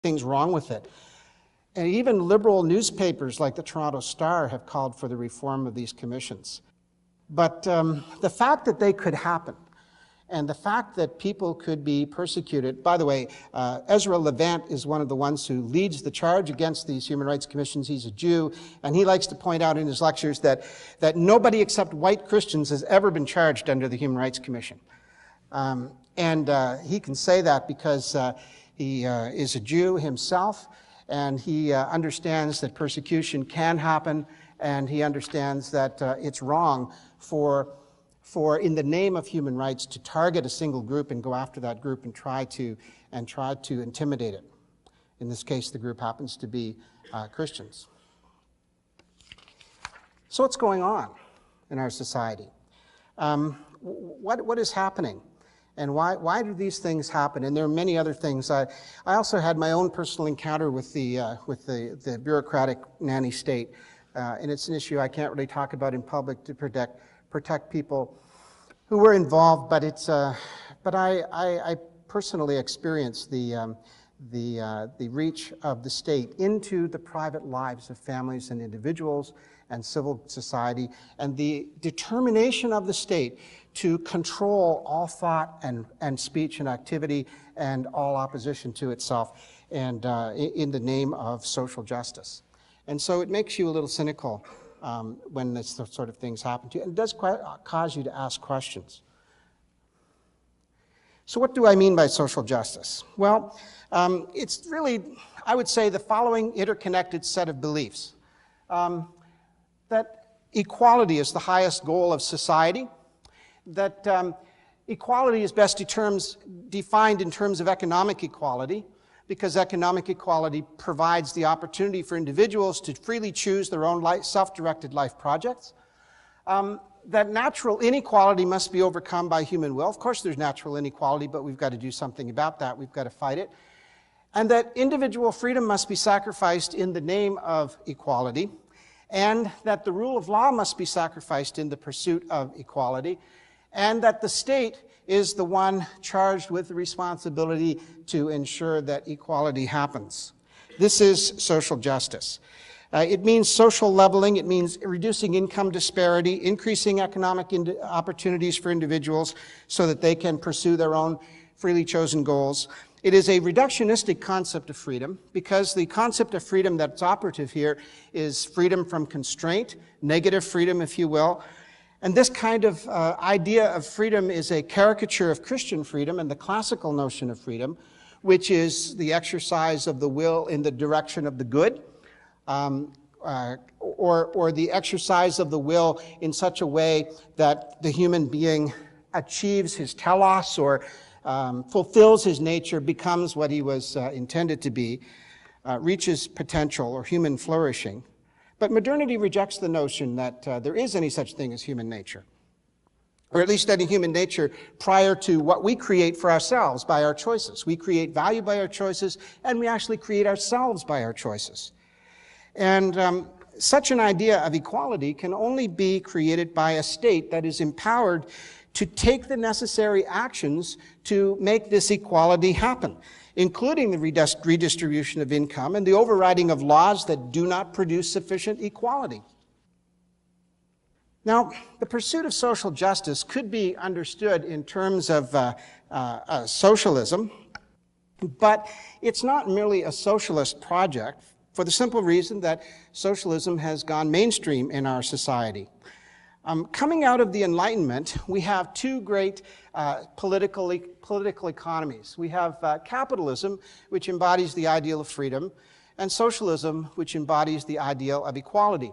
things wrong with it. And even liberal newspapers like the Toronto Star have called for the reform of these commissions. But the fact that they could happen, and the fact that people could be persecuted. By the way, Ezra Levant is one of the ones who leads the charge against these human rights commissions. He's a Jew, and he likes to point out in his lectures that nobody except white Christians has ever been charged under the Human Rights Commission. And he can say that because he is a Jew himself, and he understands that persecution can happen, and he understands that it's wrong for in the name of human rights to target a single group and go after that group and try to intimidate it. In this case, the group happens to be Christians. So what's going on in our society? What is happening? And why do these things happen? And there are many other things. I also had my own personal encounter with the bureaucratic nanny state, and it's an issue I can't really talk about in public to protect people who were involved. But I personally experienced the reach of the state into the private lives of families and individuals and civil society, and the determination of the state to control all thought and speech and activity and all opposition to itself, and in the name of social justice. And so it makes you a little cynical when this sort of things happen to you, and it does cause you to ask questions. So what do I mean by social justice? Well, it's really, I would say, the following interconnected set of beliefs. That equality is the highest goal of society, that equality is best defined in terms of economic equality, because economic equality provides the opportunity for individuals to freely choose their own self-directed life projects. That natural inequality must be overcome by human will. Of course there's natural inequality, but we've got to do something about that. We've got to fight it. And that individual freedom must be sacrificed in the name of equality, and that the rule of law must be sacrificed in the pursuit of equality, and that the state is the one charged with the responsibility to ensure that equality happens. This is social justice. It means social leveling. It means reducing income disparity, increasing economic opportunities for individuals so that they can pursue their own freely chosen goals. It is a reductionistic concept of freedom, because the concept of freedom that's operative here is freedom from constraint, negative freedom, if you will. And this kind of idea of freedom is a caricature of Christian freedom and the classical notion of freedom, which is the exercise of the will in the direction of the good, or the exercise of the will in such a way that the human being achieves his telos, or fulfills his nature, becomes what he was intended to be, reaches potential or human flourishing. But modernity rejects the notion that there is any such thing as human nature, or at least any human nature prior to what we create for ourselves by our choices. We create value by our choices, and we actually create ourselves by our choices. And such an idea of equality can only be created by a state that is empowered to take the necessary actions to make this equality happen, including the redistribution of income and the overriding of laws that do not produce sufficient equality. Now, the pursuit of social justice could be understood in terms of socialism, but it's not merely a socialist project, for the simple reason that socialism has gone mainstream in our society. Coming out of the Enlightenment, we have two great political economies. We have capitalism, which embodies the ideal of freedom, and socialism, which embodies the ideal of equality.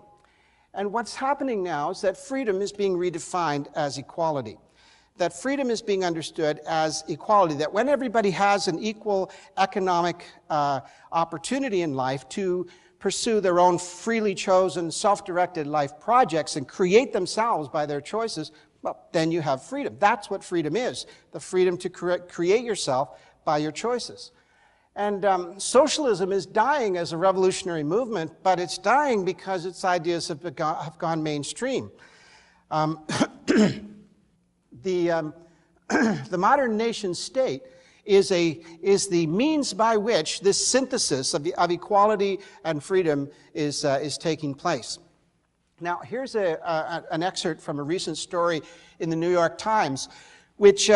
And what's happening now is that freedom is being redefined as equality. That freedom is being understood as equality, that when everybody has an equal economic opportunity in life to pursue their own freely chosen, self-directed life projects and create themselves by their choices, well, then you have freedom. That's what freedom is, the freedom to create yourself by your choices. And socialism is dying as a revolutionary movement, but it's dying because its ideas have gone mainstream. The modern nation state is the means by which this synthesis of equality and freedom is taking place. Now, here's an excerpt from a recent story in the New York Times, which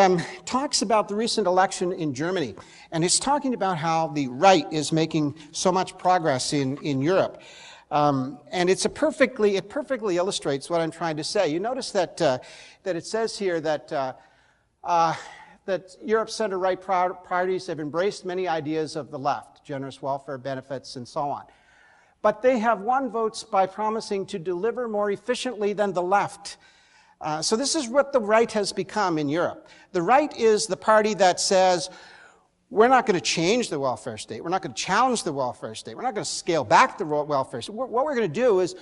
talks about the recent election in Germany. And it's talking about how the right is making so much progress in Europe. And it perfectly illustrates what I'm trying to say. You notice that it says here that Europe's center-right parties have embraced many ideas of the left, generous welfare benefits and so on. But they have won votes by promising to deliver more efficiently than the left. So this is what the right has become in Europe. The right is the party that says, we're not going to change the welfare state. We're not going to challenge the welfare state. We're not going to scale back the welfare state. What we're going to do is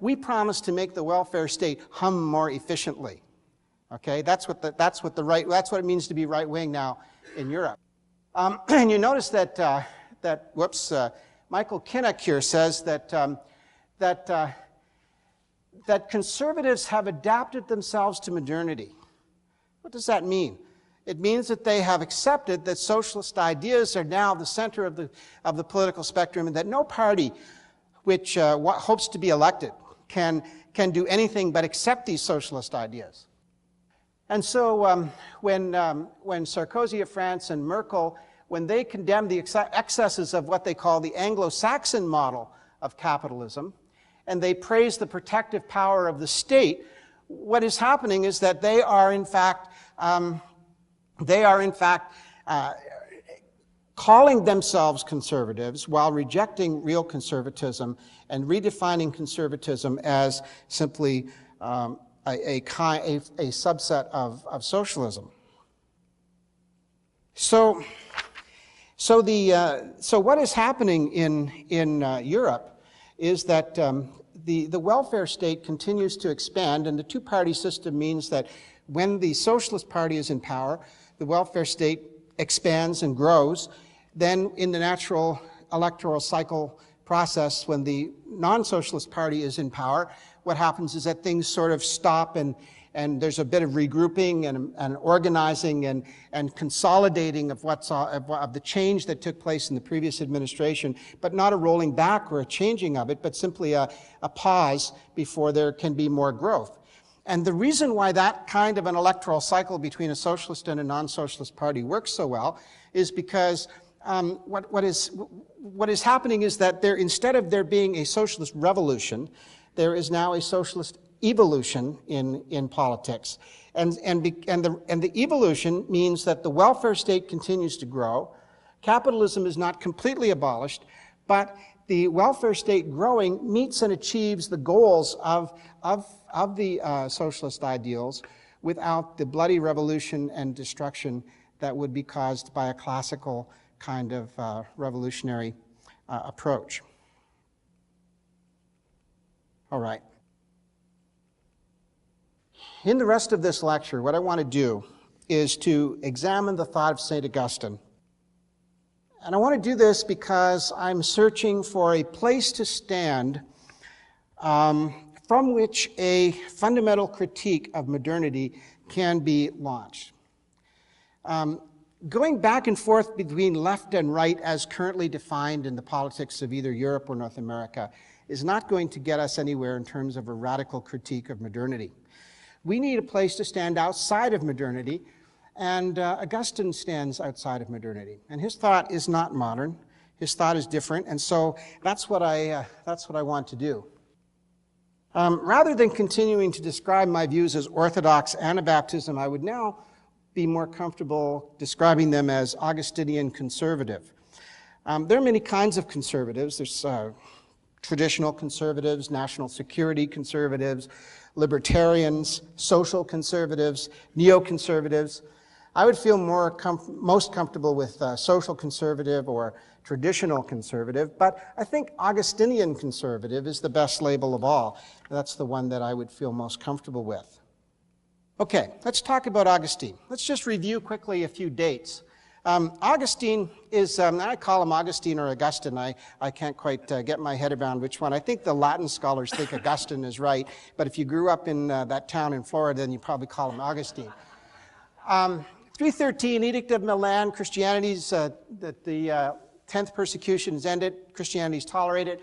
we promise to make the welfare state hum more efficiently. Okay, that's what it means to be right-wing now in Europe. And you notice that Michael Kinnock here says that conservatives have adapted themselves to modernity. What does that mean? It means that they have accepted that socialist ideas are now the center of the political spectrum, and that no party which hopes to be elected can do anything but accept these socialist ideas. And so when Sarkozy of France and Merkel, when they condemn the excesses of what they call the Anglo-Saxon model of capitalism, and they praise the protective power of the state, what is happening is that they are in fact calling themselves conservatives while rejecting real conservatism and redefining conservatism as simply a subset of socialism. So what is happening in Europe is that the welfare state continues to expand, and the two-party system means that when the Socialist Party is in power, the welfare state expands and grows. Then in the natural electoral cycle process, when the non-Socialist Party is in power, what happens is that things sort of stop, and there's a bit of regrouping and organizing and consolidating of the change that took place in the previous administration, but not a rolling back or a changing of it, but simply a pause before there can be more growth. And the reason why that kind of an electoral cycle between a socialist and a non-socialist party works so well is because what is happening is that instead of there being a socialist revolution, there is now a socialist evolution in politics. And the evolution means that the welfare state continues to grow. Capitalism is not completely abolished, but the welfare state growing meets and achieves the goals of the socialist ideals without the bloody revolution and destruction that would be caused by a classical kind of revolutionary approach. All right. In the rest of this lecture, what I want to do is to examine the thought of St. Augustine. And I want to do this because I'm searching for a place to stand from which a fundamental critique of modernity can be launched. Going back and forth between left and right as currently defined in the politics of either Europe or North America is not going to get us anywhere in terms of a radical critique of modernity. We need a place to stand outside of modernity, and Augustine stands outside of modernity. And his thought is not modern. His thought is different, and so that's what I want to do. Rather than continuing to describe my views as orthodox Anabaptism, I would now be more comfortable describing them as Augustinian conservative. There are many kinds of conservatives. There's traditional conservatives, national security conservatives, libertarians, social conservatives, neoconservatives. I would feel most comfortable with social conservative or traditional conservative, but I think Augustinian conservative is the best label of all. That's the one that I would feel most comfortable with. Okay, let's talk about Augustine. Let's just review quickly a few dates. Augustine is, I call him Augustine or Augustine. I can't quite get my head around which one. I think the Latin scholars think Augustine is right, but if you grew up in that town in Florida, then you probably call him Augustine. 313, Edict of Milan, Christianity's, that the 10th persecution is ended, Christianity is tolerated.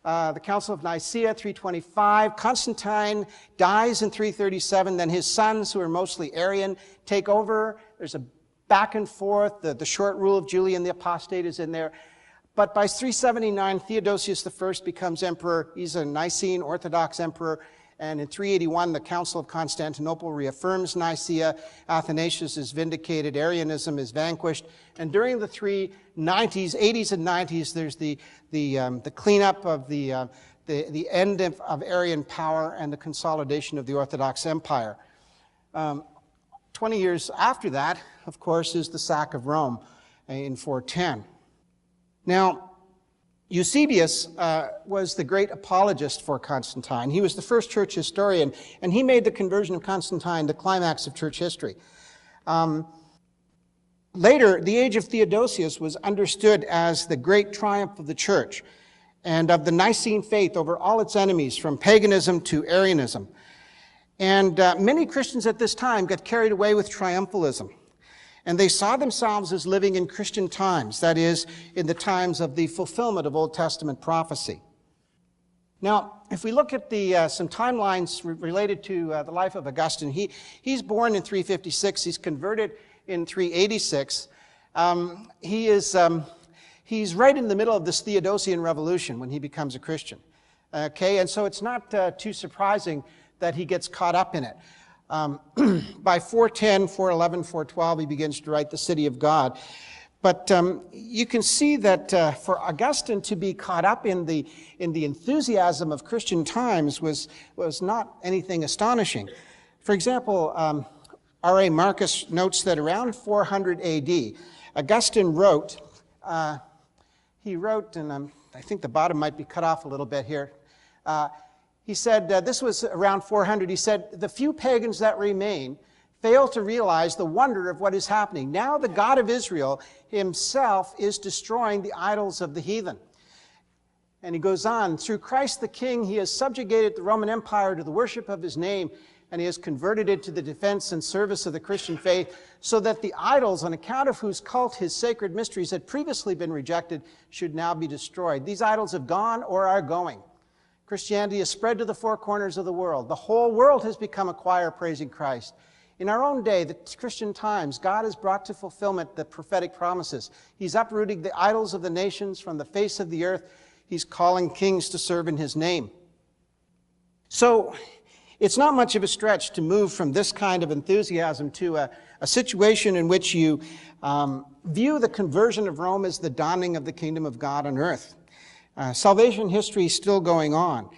The Council of Nicaea, 325. Constantine dies in 337. Then his sons, who are mostly Arian, take over. There's a back and forth. The short rule of Julian the Apostate is in there. But by 379, Theodosius I becomes emperor. He's a Nicene Orthodox emperor. And in 381, the Council of Constantinople reaffirms Nicaea. Athanasius is vindicated. Arianism is vanquished. And during the 390s, 80s and 90s, there's the cleanup of the end of Arian power and the consolidation of the Orthodox Empire. 20 years after that, of course, is the sack of Rome in 410. Now, Eusebius was the great apologist for Constantine. He was the first church historian, and he made the conversion of Constantine the climax of church history. Later, the age of Theodosius was understood as the great triumph of the church and of the Nicene faith over all its enemies, from paganism to Arianism. And many Christians at this time got carried away with triumphalism. And they saw themselves as living in Christian times, that is, in the times of the fulfillment of Old Testament prophecy. Now, if we look at some timelines related to the life of Augustine, he's born in 356, he's converted in 386. He's right in the middle of this Theodosian revolution when he becomes a Christian. Okay, and so it's not too surprising that he gets caught up in it. By 410, 411, 412, he begins to write the City of God. But you can see that for Augustine to be caught up in the enthusiasm of Christian times was not anything astonishing. For example, R.A. Marcus notes that around 400 A.D., Augustine wrote, and I think the bottom might be cut off a little bit here. He said, this was around 400, he said, the few pagans that remain fail to realize the wonder of what is happening. Now the God of Israel himself is destroying the idols of the heathen. And he goes on, through Christ the King, he has subjugated the Roman Empire to the worship of his name, and he has converted it to the defense and service of the Christian faith, so that the idols, on account of whose cult his sacred mysteries had previously been rejected, should now be destroyed. These idols have gone or are going. Christianity has spread to the four corners of the world. The whole world has become a choir praising Christ. In our own day, the Christian times, God has brought to fulfillment the prophetic promises. He's uprooting the idols of the nations from the face of the earth. He's calling kings to serve in his name. So, it's not much of a stretch to move from this kind of enthusiasm to a situation in which you view the conversion of Rome as the dawning of the kingdom of God on earth. Salvation history is still going on,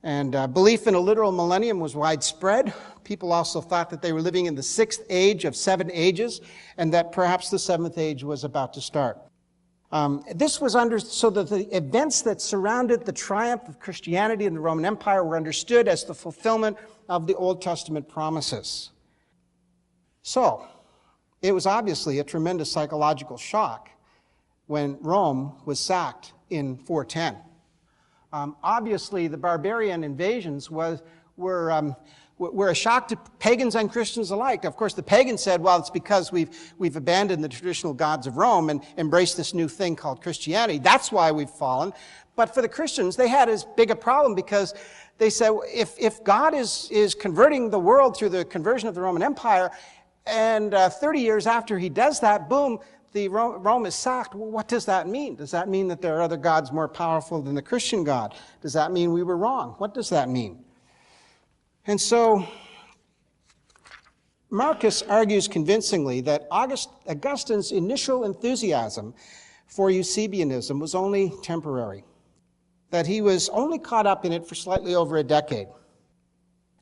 and belief in a literal millennium was widespread. People also thought that they were living in the sixth age of 7 ages, and that perhaps the seventh age was about to start. This was so that the events that surrounded the triumph of Christianity in the Roman Empire were understood as the fulfillment of the Old Testament promises. So, it was obviously a tremendous psychological shock when Rome was sacked in 410. Obviously, the barbarian invasions were a shock to pagans and Christians alike. Of course, the pagans said, well, it's because we've abandoned the traditional gods of Rome and embraced this new thing called Christianity. That's why we've fallen. But for the Christians, they had as big a problem because they said, if God is converting the world through the conversion of the Roman Empire, and 30 years after he does that, boom, Rome is sacked. Well, what does that mean? Does that mean that there are other gods more powerful than the Christian God? Does that mean we were wrong? What does that mean? And so, Marcus argues convincingly that Augustine's initial enthusiasm for Eusebianism was only temporary, that he was only caught up in it for slightly over a decade.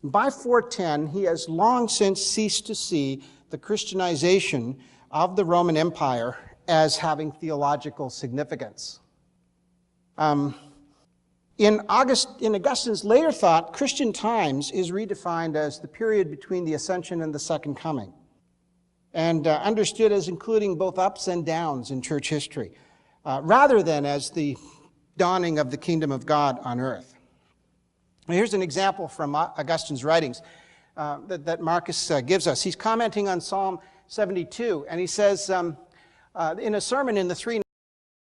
By 410, he has long since ceased to see the Christianization of the Roman Empire as having theological significance. In Augustine's later thought, Christian times is redefined as the period between the Ascension and the Second Coming, and understood as including both ups and downs in church history, rather than as the dawning of the kingdom of God on earth. Now, here's an example from Augustine's writings that Marcus gives us. He's commenting on Psalm 72, and he says in a sermon in the 3